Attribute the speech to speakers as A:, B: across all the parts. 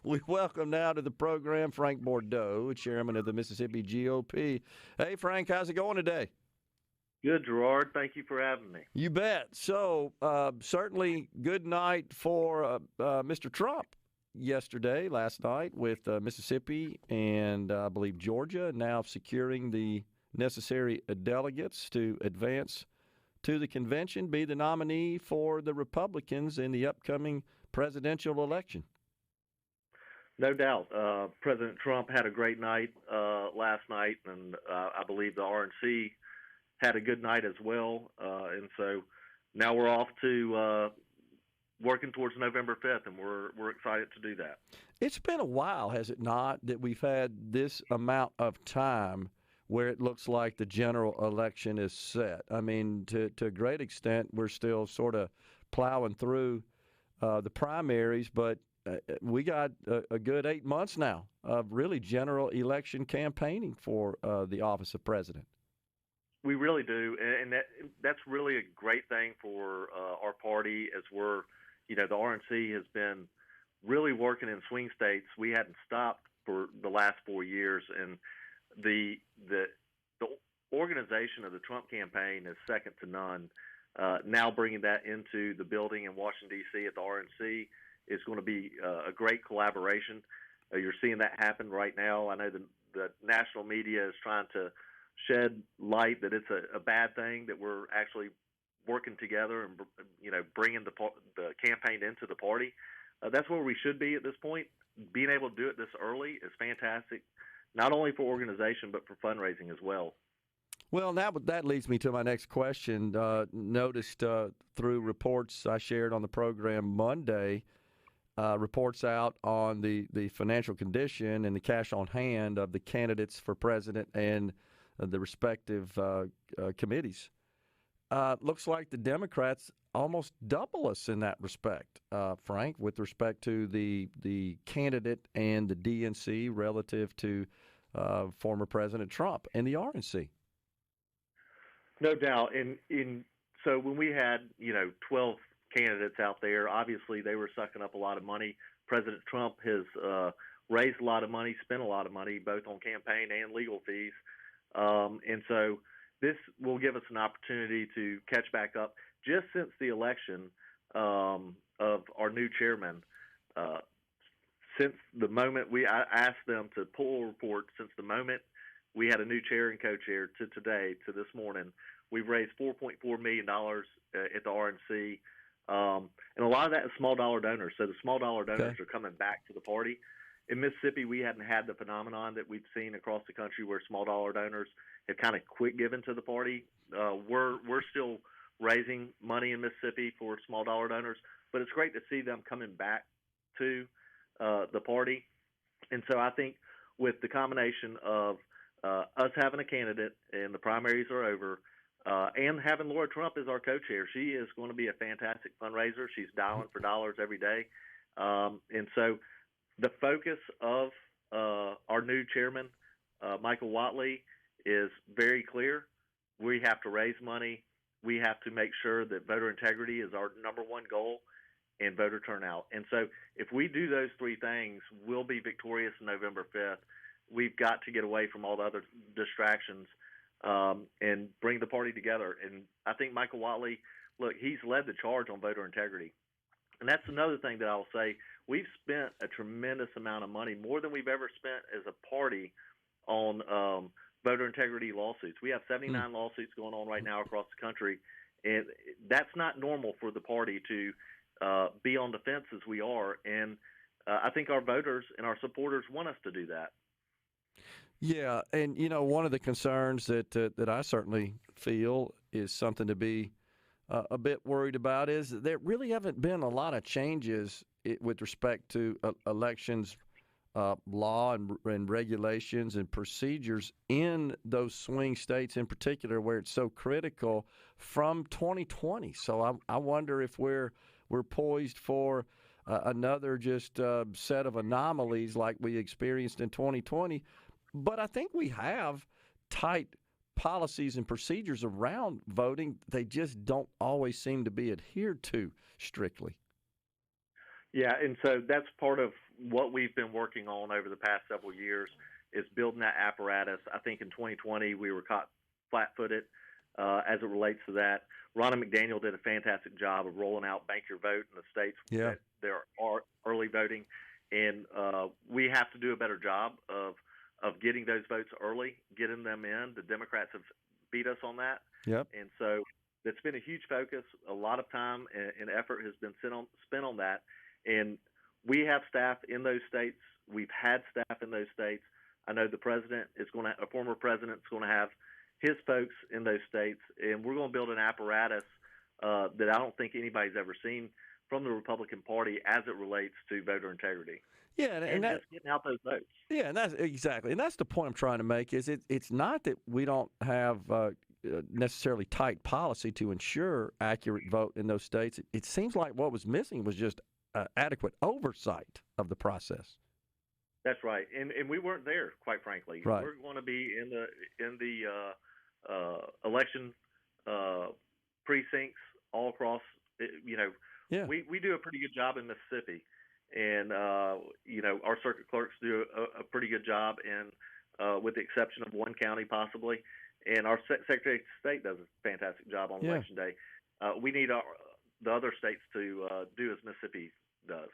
A: We welcome now to the program Frank Bourdeaux, chairman of the Mississippi GOP. Hey, Frank, how's it going today?
B: Good, Gerard. Thank you for having me.
A: You bet. So, certainly good night for Mr. Trump last night with Mississippi and I believe Georgia now securing the necessary delegates to advance to the convention, be the nominee for the Republicans in the upcoming presidential election.
B: No doubt. President Trump had a great night last night, and I believe the RNC had a good night as well. And so now we're off to working towards November 5th, and we're excited to do that.
A: It's been a while, has it not, that we've had this amount of time where it looks like the general election is set. I mean, to a great extent, we're still sort of plowing through the primaries, but we got a good 8 months now of really general election campaigning for the office of president.
B: We really do, and that's really a great thing for our party as we're, the RNC has been really working in swing states. We hadn't stopped for the last 4 years, and the organization of the Trump campaign is second to none. Now bringing that into the building in Washington, D.C. at the RNC is going to be a great collaboration. You're seeing that happen right now. I know the national media is trying to shed light that it's a bad thing, that we're actually working together and, bringing the campaign into the party. That's where we should be at this point. Being able to do it this early is fantastic, not only for organization but for fundraising as well.
A: Well, that leads me to my next question. Noticed through reports I shared on the program Monday, reports out on the financial condition and the cash on hand of the candidates for president and the respective committees. Looks like the Democrats almost double us in that respect, Frank, with respect to the candidate and the DNC relative to former President Trump and the RNC.
B: No doubt. So when we had, 12 candidates out there, obviously they were sucking up a lot of money. President Trump has raised a lot of money, spent a lot of money, both on campaign and legal fees. And so this will give us an opportunity to catch back up. Just since the election of our new chairman, since the moment I asked them to pull a report, since the moment we had a new chair and co-chair to today, to this morning, we've raised $4.4 million at the RNC. And a lot of that is small dollar donors. So the small dollar donors are coming back to the party. In Mississippi, we hadn't had the phenomenon that we've seen across the country where small dollar donors have kind of quit giving to the party. We're still raising money in Mississippi for small dollar donors, but it's great to see them coming back to the party. And so I think with the combination of us having a candidate and the primaries are over, and having Laura Trump as our co-chair, she is going to be a fantastic fundraiser. She's dialing for dollars every day. And so the focus of our new chairman, Michael Whatley, is very clear. We have to raise money. We have to make sure that voter integrity is our number one goal, and voter turnout. And so if we do those three things, we'll be victorious on November 5th. We've got to get away from all the other distractions and bring the party together. And I think Michael Whatley, look, he's led the charge on voter integrity. And that's another thing that I'll say. We've spent a tremendous amount of money, more than we've ever spent as a party, on voter integrity lawsuits. We have 79 lawsuits going on right now across the country, and that's not normal for the party to be on the fence as we are. And I think our voters and our supporters want us to do that.
A: Yeah, and one of the concerns that I certainly feel is something to be a bit worried about is that there really haven't been a lot of changes with respect to elections law and regulations and procedures in those swing states in particular, where it's so critical from 2020. So I wonder if we're poised for another just set of anomalies like we experienced in 2020. But I think we have tight policies and procedures around voting. They just don't always seem to be adhered to strictly.
B: Yeah, and so that's part of what we've been working on over the past several years is building that apparatus. I think in 2020 we were caught flat-footed as it relates to that. Ronna McDaniel did a fantastic job of rolling out Bank Your Vote in the states that there are early voting, and we have to do a better job of getting those votes early, getting them in. The Democrats have beat us on that, and so that's been a huge focus. A lot of time and effort has been spent on that, and we have staff in those states. We've had staff in those states. I know the president is going to, a former president is going to have his folks in those states, and we're going to build an apparatus that I don't think anybody's ever seen from the Republican Party as it relates to voter integrity.
A: Yeah, and
B: just getting out those votes.
A: Yeah, and that's exactly, and that's the point I'm trying to make. Is it's not that we don't have necessarily tight policy to ensure accurate vote in those states. It seems like what was missing was just adequate oversight of the process.
B: That's right, and we weren't there, quite frankly.
A: Right.
B: We're going to be in the election precincts all across. We do a pretty good job in Mississippi, and our circuit clerks do a pretty good job, and with the exception of one county possibly, and our Secretary of State does a fantastic job on Election Day. We need the other states to do as Mississippi does.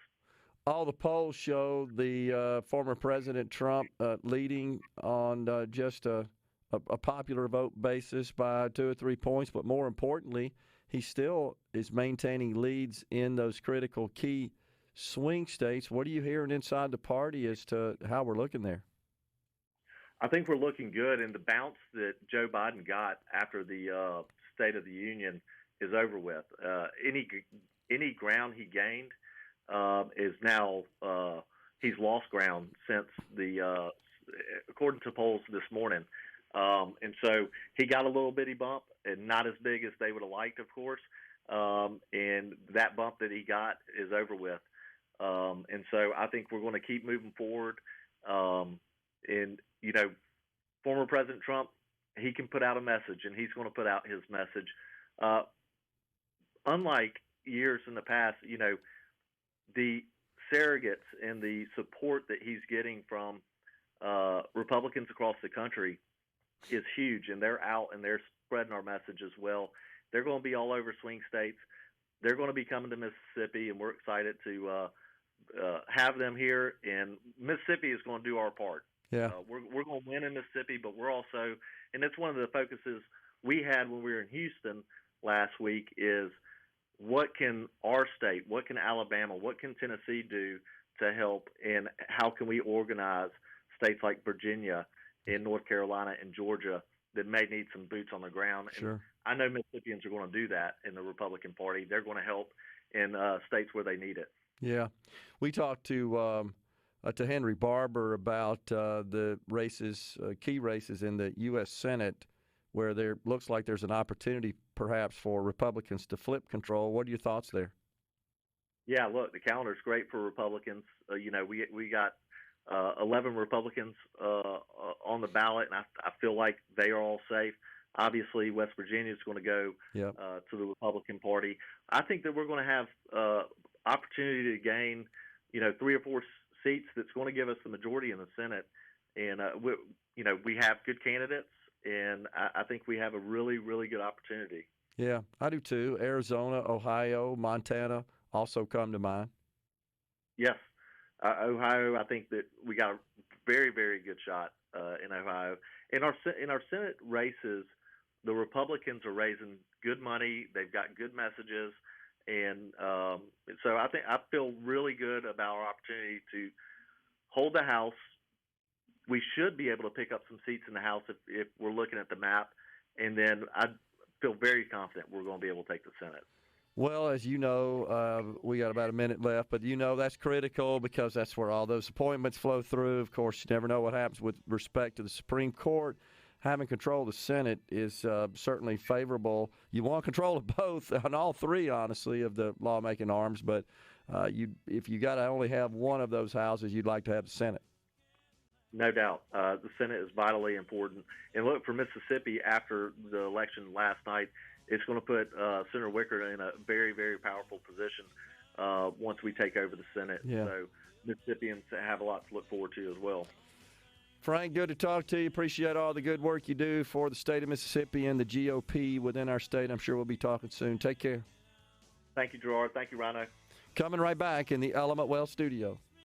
A: All the polls show the former President Trump leading on just a popular vote basis by 2 or 3 points, but more importantly, he still is maintaining leads in those critical key swing states. What are you hearing inside the party as to how we're looking there?
B: I think we're looking good, and the bounce that Joe Biden got after the State of the Union is over with. Any ground he gained is now he's lost ground since according to polls this morning. And so he got a little bitty bump, and not as big as they would have liked, of course. And that bump that he got is over with. And so I think we're going to keep moving forward. And, former President Trump, he can put out a message, and he's going to put out his message. Unlike years in the past, the surrogates and the support that he's getting from Republicans across the country is huge, and they're out and they're spreading our message as well. They're going to be all over swing states. They're going to be coming to Mississippi, and we're excited to have them here. And Mississippi is going to do our part.
A: Yeah,
B: we're going to win in Mississippi, but we're also, and that's one of the focuses we had when we were in Houston last week, is what can our state, what can Alabama, what can Tennessee do to help, and how can we organize states like Virginia and North Carolina and Georgia that may need some boots on the ground.
A: Sure.
B: And I know Mississippians are going to do that in the Republican Party. They're going to help in states where they need it.
A: Yeah. We talked to Henry Barber about the races, key races in the U.S. Senate, where there looks like there's an opportunity perhaps for Republicans to flip control. What are your thoughts there?
B: Yeah, look, the calendar's great for Republicans. We got 11 Republicans on the ballot, and I feel like they are all safe. Obviously, West Virginia is going to go to the Republican Party. I think that we're going to have opportunity to gain, 3 or 4 seats that's going to give us the majority in the Senate. And we have good candidates, and I think we have a really, really good opportunity.
A: Yeah, I do too. Arizona, Ohio, Montana also come to mind. Yes.
B: Ohio, I think that we got a very, very good shot in Ohio. In our Senate races, the Republicans are raising good money. They've got good messages, and so I feel really good about our opportunity to hold the House. We should be able to pick up some seats in the House if we're looking at the map, and then I feel very confident we're going to be able to take the Senate.
A: Well, as you know, we got about a minute left, but that's critical because that's where all those appointments flow through. Of course, you never know what happens with respect to the Supreme Court. Having control of the Senate is certainly favorable. You want control of both, and all three, honestly, of the lawmaking arms, but if you got to only have one of those houses, you'd like to have the Senate.
B: No doubt. The Senate is vitally important. And look, for Mississippi, after the election last night, it's going to put Senator Wicker in a very, very powerful position once we take over the Senate.
A: Yeah.
B: So Mississippians have a lot to look forward to as well.
A: Frank, good to talk to you. Appreciate all the good work you do for the state of Mississippi and the GOP within our state. I'm sure we'll be talking soon. Take care.
B: Thank you, Gerard. Thank you, Rhino.
A: Coming right back in the Element Wealth studio.